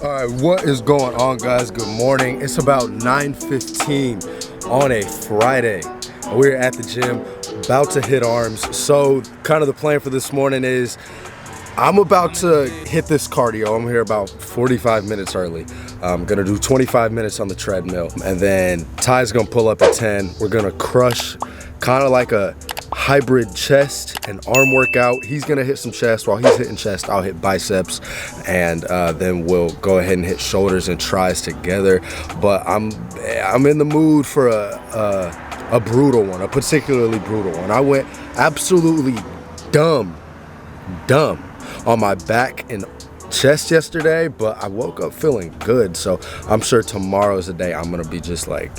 All right, what is going on, guys? Good morning. It's about 9:15 on a Friday. We're at the gym, about to hit arms. So, kind of the plan for this morning is I'm about to hit this cardio. I'm here about 45 minutes early. I'm gonna do 25 minutes on the treadmill, and then Ty's gonna pull up at 10. We're gonna crush kind of like a hybrid chest and arm workout. He's gonna hit some chest. While he's hitting chest, I'll hit biceps, and then we'll go ahead and hit shoulders and tries together. But I'm in the mood for a brutal one, a particularly brutal one. I went absolutely dumb on my back and chest yesterday, but I woke up feeling good. So I'm sure tomorrow's the day I'm gonna be just like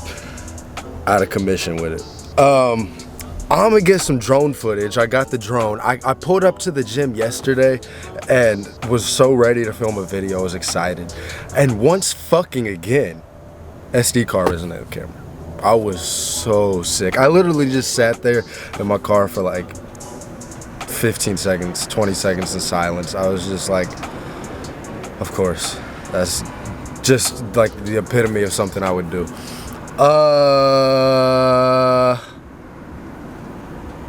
out of commission with it. I'm gonna get some drone footage. I got the drone. I pulled up to the gym yesterday and was so ready to film a video. I was excited. And once fucking again, SD card wasn't in the camera. I was so sick. I literally just sat there in my car for like 15 seconds, 20 seconds in silence. I was just like, of course. That's just like the epitome of something I would do.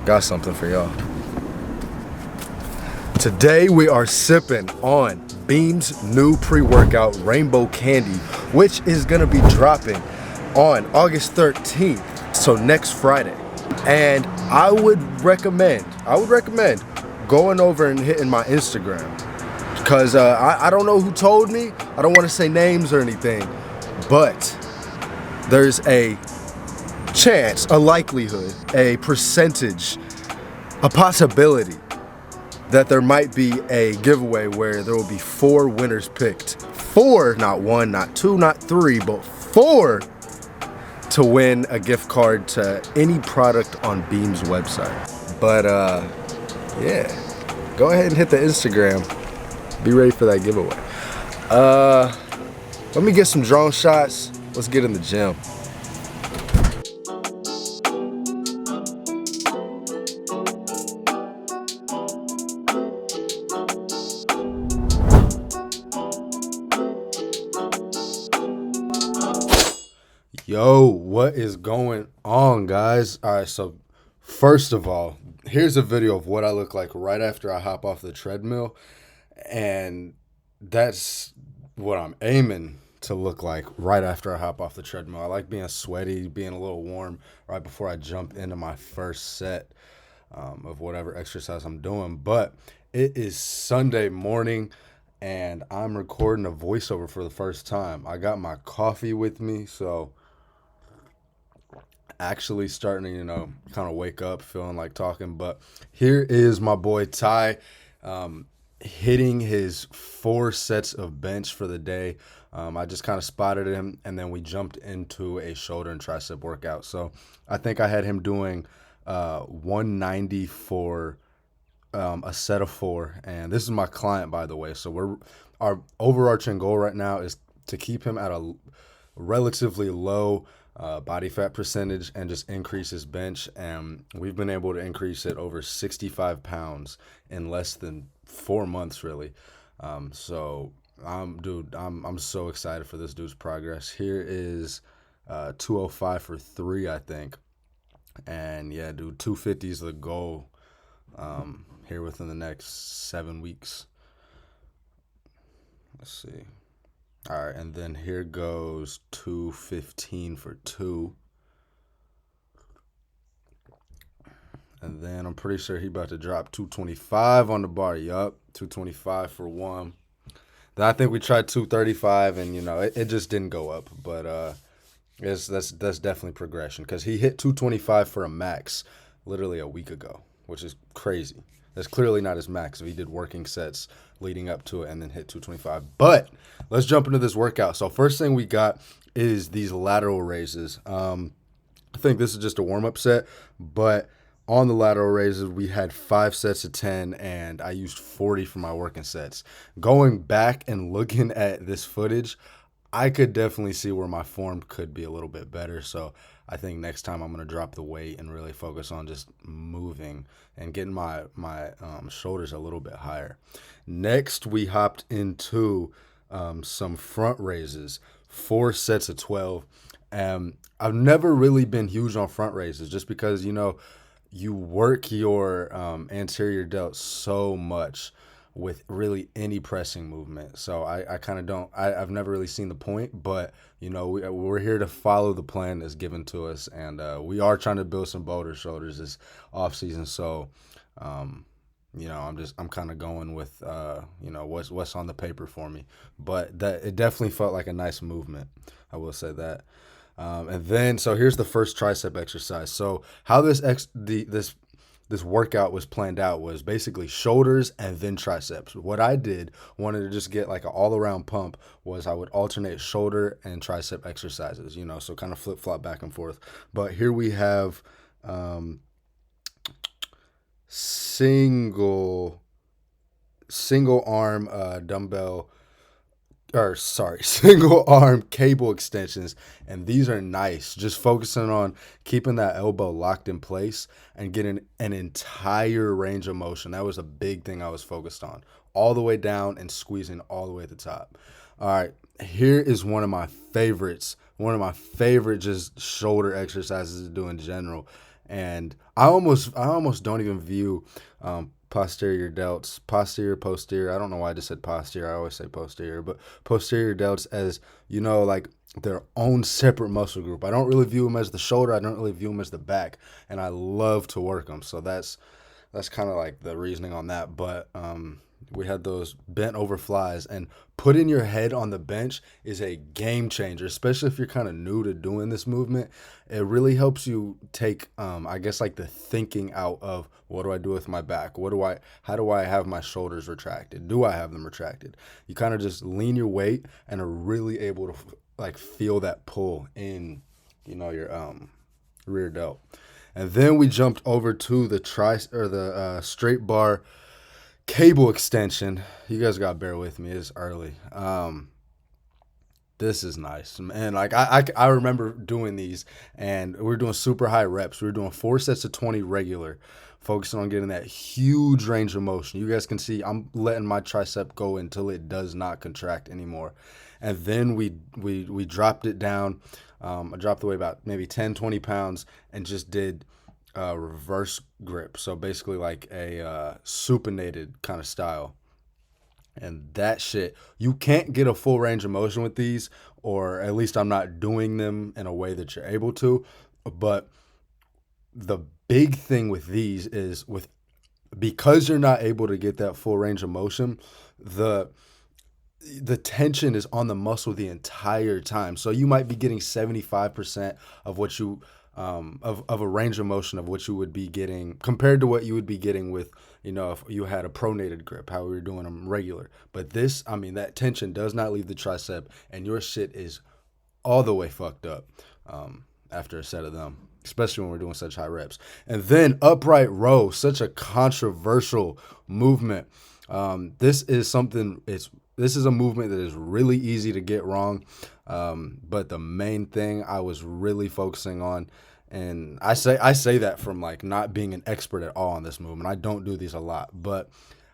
Got something for y'all. Today we are sipping on Beam's new pre-workout Rainbow Candy, which is gonna be dropping on August 13th, so next Friday. And I would recommend going over and hitting my Instagram, because I don't know who told me. I don't want to say names or anything, but there's a chance, a likelihood, a percentage, a possibility that there might be a giveaway where there will be 4 winners picked. 4, not 1, not 2, not 3, but 4 to win a gift card to any product on Beam's website. But yeah, go ahead and hit the Instagram. Be ready for that giveaway. Let me get some drone shots. Let's get in the gym. Yo, what is going on, guys? All right, so first of all, here's a video of what I look like right after I hop off the treadmill, and that's what I'm aiming to look like right after I hop off the treadmill. I like being sweaty, being a little warm right before I jump into my first set of whatever exercise I'm doing. But it is Sunday morning, and I'm recording a voiceover for the first time. I got my coffee with me, so actually starting to, kind of wake up, feeling like talking. But here is my boy Ty hitting his 4 sets of bench for the day. I just kind of spotted him, and then we jumped into a shoulder and tricep workout. So I think I had him doing 190 for a set of 4. And this is my client, by the way. So our overarching goal right now is to keep him at a relatively low body fat percentage and just increase his bench. And we've been able to increase it over 65 pounds in less than 4 months, really. So I'm so excited for this dude's progress. Here is 205 for 3, I think. And yeah, dude, 250 is the goal here within the next 7 weeks. Let's see. All right, and then here goes 215 for 2. And then I'm pretty sure he about to drop 225 on the bar. Yup, 225 for 1. Then I think we tried 235, and it just didn't go up. But that's definitely progression, because he hit 225 for a max literally a week ago, which is crazy. That's clearly not his max if he did working sets leading up to it and then hit 225. But let's jump into this workout. So first thing we got is these lateral raises. I think this is just a warm-up set, but on the lateral raises, we had 5 sets of 10, and I used 40 for my working sets. Going back and looking at this footage, I could definitely see where my form could be a little bit better. So I think next time I'm going to drop the weight and really focus on just moving and getting my shoulders a little bit higher. Next, we hopped into some front raises, 4 sets of 12. I've never really been huge on front raises just because, you work your anterior delt so much with really any pressing movement. So I kind of don't, I've never really seen the point, but, we're here to follow the plan that's given to us. And we are trying to build some boulder shoulders this off season. So, um, I'm kind of going with, what's on the paper for me. But that it definitely felt like a nice movement. I will say that. And then, so here's the first tricep exercise. So how this workout was planned out was basically shoulders and then triceps. What I did, wanted to just get like an all around pump, was I would alternate shoulder and tricep exercises. So kind of flip flop back and forth. But here we have um, single single arm dumbbell, or sorry, single arm cable extensions. And these are nice, just focusing on keeping that elbow locked in place and getting an entire range of motion. That was a big thing I was focused on, all the way down and squeezing all the way at the top. All right, here is one of my favorite just shoulder exercises to do in general. And I almost don't even view posterior delts, posterior. I don't know why I just said posterior. I always say posterior, but posterior delts as, like their own separate muscle group. I don't really view them as the shoulder. I don't really view them as the back, and I love to work them. So that's kind of like the reasoning on that. But we had those bent over flies, and putting your head on the bench is a game changer, especially if you're kind of new to doing this movement. It really helps you take, I guess, like the thinking out of, what do I do with my back? How do I have my shoulders retracted? Do I have them retracted? You kind of just lean your weight and are really able to like feel that pull in, your rear delt. And then we jumped over to the straight bar cable extension. You guys gotta bear with me. It's early. This is nice, man. Like I remember doing these, and we were doing super high reps. We were doing 4 sets of 20 regular, focusing on getting that huge range of motion. You guys can see I'm letting my tricep go until it does not contract anymore, and then we dropped it down. I dropped away about maybe 10, 20 pounds and just did reverse grip. So basically like a supinated kind of style. And that shit, you can't get a full range of motion with these, or at least I'm not doing them in a way that you're able to. But the big thing with these is because you're not able to get that full range of motion, the the tension is on the muscle the entire time. So you might be getting 75% of what you of a range of motion of what you would be getting compared to what you would be getting with, if you had a pronated grip, how we were doing them regular. But this, I mean, that tension does not leave the tricep, and your shit is all the way fucked up after a set of them, especially when we're doing such high reps. And then upright row, such a controversial movement. This is a movement that is really easy to get wrong. But the main thing I was really focusing on, and I say that from like not being an expert at all on this movement. I don't do these a lot, but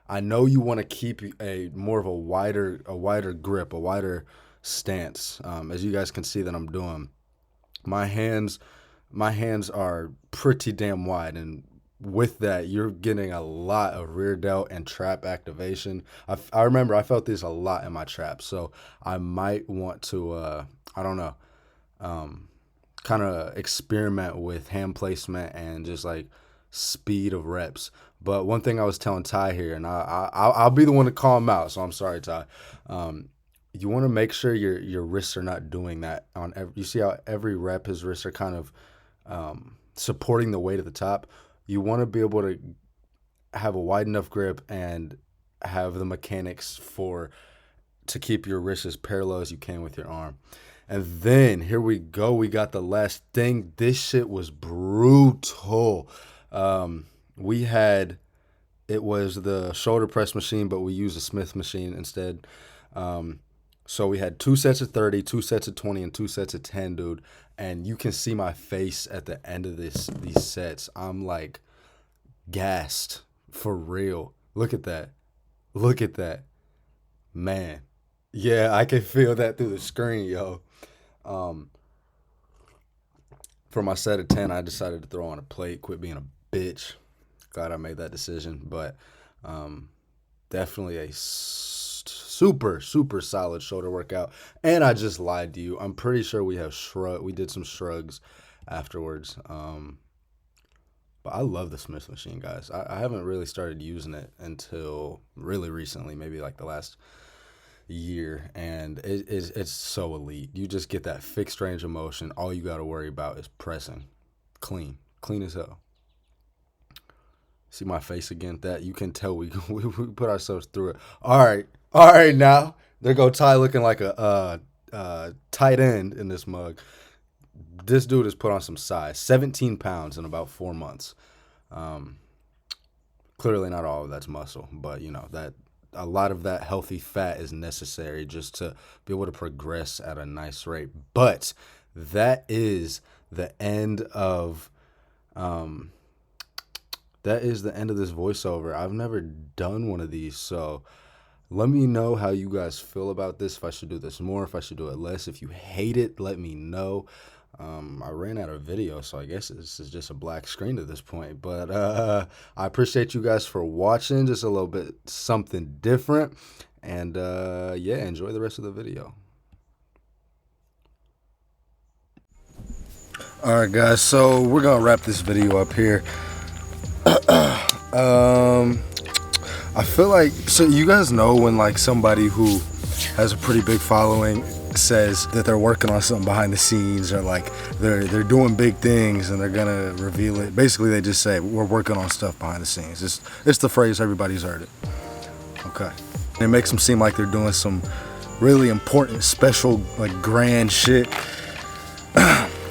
I know you want to keep a more of a wider grip, a wider stance. As you guys can see that I'm doing, my hands are pretty damn wide, and with that, you're getting a lot of rear delt and trap activation. I remember I felt this a lot in my traps, so I might want to, I don't know, kind of experiment with hand placement and just like speed of reps. But one thing I was telling Ty here, and I'll be the one to call him out, so I'm sorry, Ty. You want to make sure your wrists are not doing that on every. You see how every rep his wrists are kind of supporting the weight at the top. You want to be able to have a wide enough grip and have the mechanics to keep your wrist as parallel as you can with your arm. And then here we go. We got the last thing. This shit was brutal. It was the shoulder press machine, but we used a Smith machine instead. So we had 2 sets of 30, 2 sets of 20, and 2 sets of 10, dude. And you can see my face at the end of these sets. I'm like gassed for real. Look at that. Man. Yeah, I can feel that through the screen, yo. Um, for my set of 10, I decided to throw on a plate, quit being a bitch. Glad I made that decision, but um, definitely a super, super solid shoulder workout. And I just lied to you. I'm pretty sure we did some shrugs afterwards. But I love the Smith machine, guys. I haven't really started using it until really recently, maybe like the last year, and it's so elite. You just get that fixed range of motion. All you got to worry about is pressing. Clean as hell. See my face again? That you can tell we put ourselves through it. All right. Now there go Ty looking like a tight end in this mug. This dude has put on some size. 17 pounds in about 4 months. Um, Clearly not all of that's muscle, but you know that a lot of that healthy fat is necessary just to be able to progress at a nice rate. But that is the end of um, this voiceover. I've never done one of these, so let me know how you guys feel about this. If I should do this more, if I should do it less. If you hate it, let me know. I ran out of video, so I guess this is just a black screen at this point. But I appreciate you guys for watching. Just a little bit something different. And yeah, enjoy the rest of the video. All right, guys. So we're going to wrap this video up here. I feel like, so you guys know when like somebody who has a pretty big following says that they're working on something behind the scenes, or like they're doing big things and they're gonna reveal it. Basically, they just say we're working on stuff behind the scenes. It's the phrase, everybody's heard it. Okay, and it makes them seem like they're doing some really important, special, like grand shit.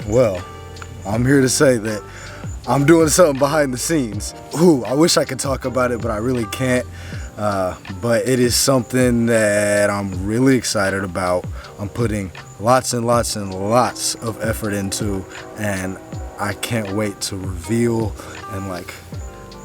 Well, I'm here to say that I'm doing something behind the scenes. Ooh, I wish I could talk about it, but I really can't. But it is something that I'm really excited about. I'm putting lots and lots and lots of effort into, and I can't wait to reveal and like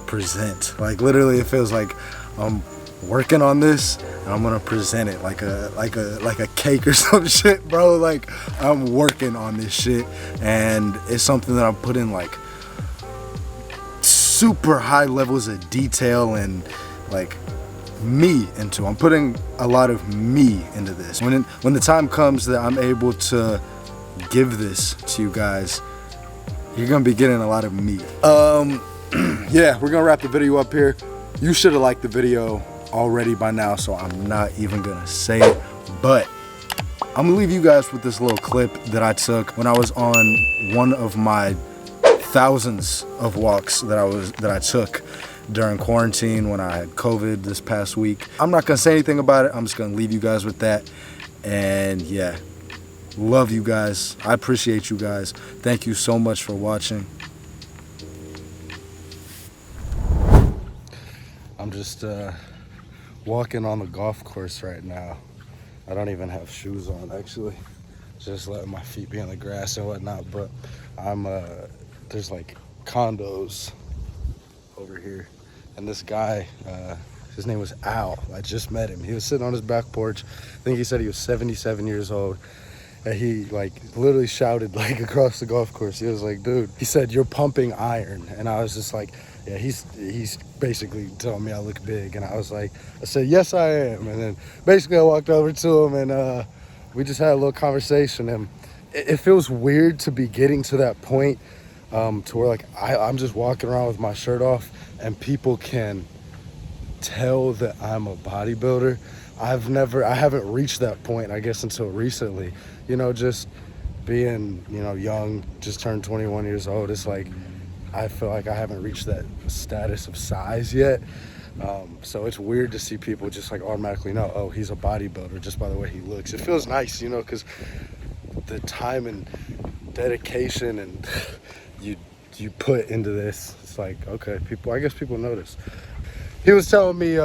present. Like literally, it feels like I'm working on this and I'm gonna present it like a cake or some shit, bro. Like I'm working on this shit, and it's something that I'm putting like super high levels of detail and like me into. I'm putting a lot of me into this. When the time comes that I'm able to give this to you guys, you're gonna be getting a lot of me. Yeah, we're gonna wrap the video up here. You should have liked the video already by now, so I'm not even gonna say it, but I'm gonna leave you guys with this little clip that I took when I was on one of my thousands of walks that I took during quarantine when I had COVID this past week. I'm not gonna say anything about it. I'm just gonna leave you guys with that. And yeah, love you guys. I appreciate you guys. Thank you so much for watching. I'm just walking on the golf course right now. I don't even have shoes on, actually. Just letting my feet be on the grass and whatnot. But I'm there's like condos over here, and this guy, his name was Al. I just met him. He was sitting on his back porch. I think he said he was 77 years old, and he like literally shouted like across the golf course. He was like, dude, he said, you're pumping iron. And I was just like, yeah, he's basically telling me I look big. And I said, yes, I am. And then basically I walked over to him, and we just had a little conversation. And it feels weird to be getting to that point, to where like I'm just walking around with my shirt off and people can tell that I'm a bodybuilder. I haven't reached that point, I guess, until recently. You know, just being, you know, young, just turned 21 years old. It's like, I feel like I haven't reached that status of size yet. So it's weird to see people just like automatically know, oh, he's a bodybuilder just by the way he looks. It feels nice, you know, because the time and dedication and you put into this, it's like, okay, I guess people notice. He was telling me